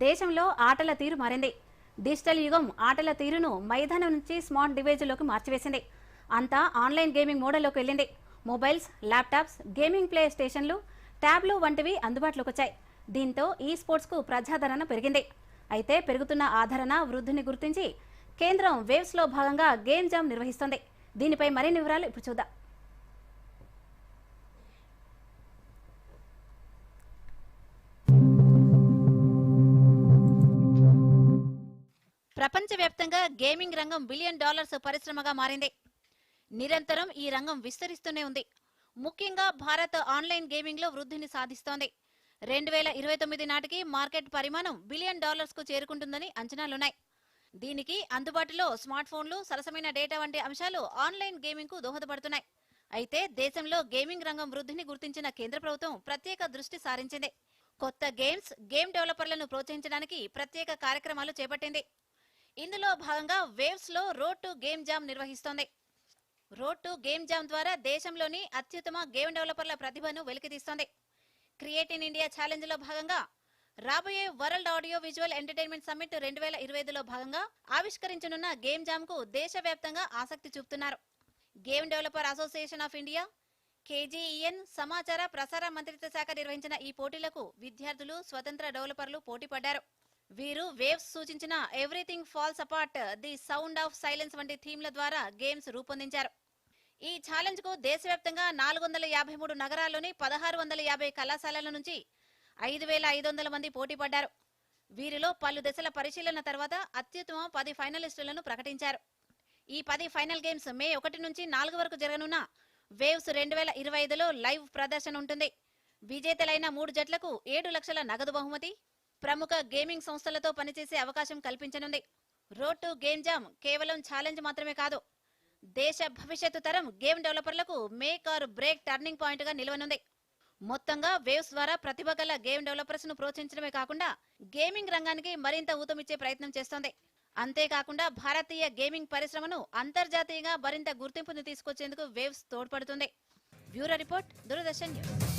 దేశంలో ఆటల తీరు మారింది. డిజిటల్ యుగం ఆటల తీరును మైదానం నుంచి స్మార్ట్ డివైజుల్లోకి మార్చివేసింది. అంతా ఆన్లైన్ గేమింగ్ మోడల్లోకి వెళ్ళింది. మొబైల్స్, ల్యాప్టాప్స్, గేమింగ్ ప్లే స్టేషన్లు, ట్యాబ్లు వంటివి అందుబాటులోకి వచ్చాయి. దీంతో ఈ స్పోర్ట్స్కు ప్రజాదరణ పెరిగింది. అయితే పెరుగుతున్న ఆదరణ వృద్ధిని గుర్తించి కేంద్రం వేవ్స్లో భాగంగా గేమ్ జామ్ నిర్వహిస్తోంది. దీనిపై మరిన్ని వివరాలు ఇప్పుడు చూద్దాం. ప్రపంచవ్యాప్తంగా గేమింగ్ రంగం $1 బిలియన్ పరిశ్రమగా మారింది. నిరంతరం ఈ రంగం విస్తరిస్తూనే ఉంది. ముఖ్యంగా భారత్ ఆన్లైన్ గేమింగ్ లో వృద్ధిని సాధిస్తోంది. 2029 నాటికి మార్కెట్ పరిమాణం $1 బిలియన్ కు చేరుకుంటుందని అంచనాలున్నాయి. దీనికి అందుబాటులో స్మార్ట్ ఫోన్లు, సరసమైన డేటా వంటి అంశాలు ఆన్లైన్ గేమింగ్ కు దోహదపడుతున్నాయి. అయితే దేశంలో గేమింగ్ రంగం వృద్ధిని గుర్తించిన కేంద్ర ప్రభుత్వం ప్రత్యేక దృష్టి సారించింది. కొత్త గేమ్ డెవలపర్లను ప్రోత్సహించడానికి ప్రత్యేక కార్యక్రమాలు చేపట్టింది. ఇందులో భాగంగా వేవ్స్ లో రోడ్ టు గేమ్ జామ్ నిర్వహిస్తోంది. రోడ్ టు గేమ్ జామ్ ద్వారా దేశంలోని అత్యుత్తమ గేమ్ డెవలపర్ల ప్రతిభను వెలికితీస్తోంది. క్రియేట్ ఇన్ ఇండియా ఛాలెంజ్ లో భాగంగా రాబోయే world audio visual entertainment summit 2025లో భాగంగా ఆవిష్కరించనున్న గేమ్ జామ్ కు దేశవ్యాప్తంగా ఆసక్తి చూపుతున్నారు. Game developer association of India, KGEN, సమాచార ప్రసార మంత్రిత్వ శాఖ నిర్వహించిన ఈ పోటీలకు విద్యార్థులు, స్వతంత్ర డెవలపర్లు పోటీ పడ్డారు. వీరు వేవ్స్ సూచించిన everything falls apart, the sound of silence వంటి థీమ్ల ద్వారా గేమ్స్ రూపొందించారు. ఈ ఛాలెంజ్ కు దేశవ్యాప్తంగా 453 నగరాల్లోని 1650 కళాశాలల నుంచి 5500 మంది పోటీ పడ్డారు. వీరిలో పలు దశల పరిశీలన తర్వాత అత్యుత్తమ 10 ఫైనలిస్టులను ప్రకటించారు. ఈ 10 ఫైనల్ గేమ్స్ మే 1 నుంచి 4 వరకు జరగనున్న వేవ్స్ 2025లో లైవ్ ప్రదర్శన ఉంటుంది. విజేతలైన 3 జట్లకు 7 లక్షల నగదు బహుమతి, ప్రముఖ గేమింగ్ సంస్థలతో పనిచేసే అవకాశం కల్పించనుంది. రోడ్ టు గేమ్ జామ్ కేవలం ఛాలెంజ్ మాత్రమే కాదు, దేశ భవిష్యత్తు తరం గేమ్ డెవలపర్లకు make or break turning point గా నిలవనుంది. మొత్తంగా వేవ్స్ ద్వారా ప్రతిభ గల గేమ్ డెవలపర్స్ ను ప్రోత్సహించడమే కాకుండా గేమింగ్ రంగానికి మరింత ఊతమిచ్చే ప్రయత్నం చేస్తోంది. అంతేకాకుండా భారతీయ గేమింగ్ పరిశ్రమను అంతర్జాతీయంగా మరింత గుర్తింపును తీసుకొచ్చేందుకు వేవ్స్ తోడ్పడుతుంది. Bureau report, Doordarshan news.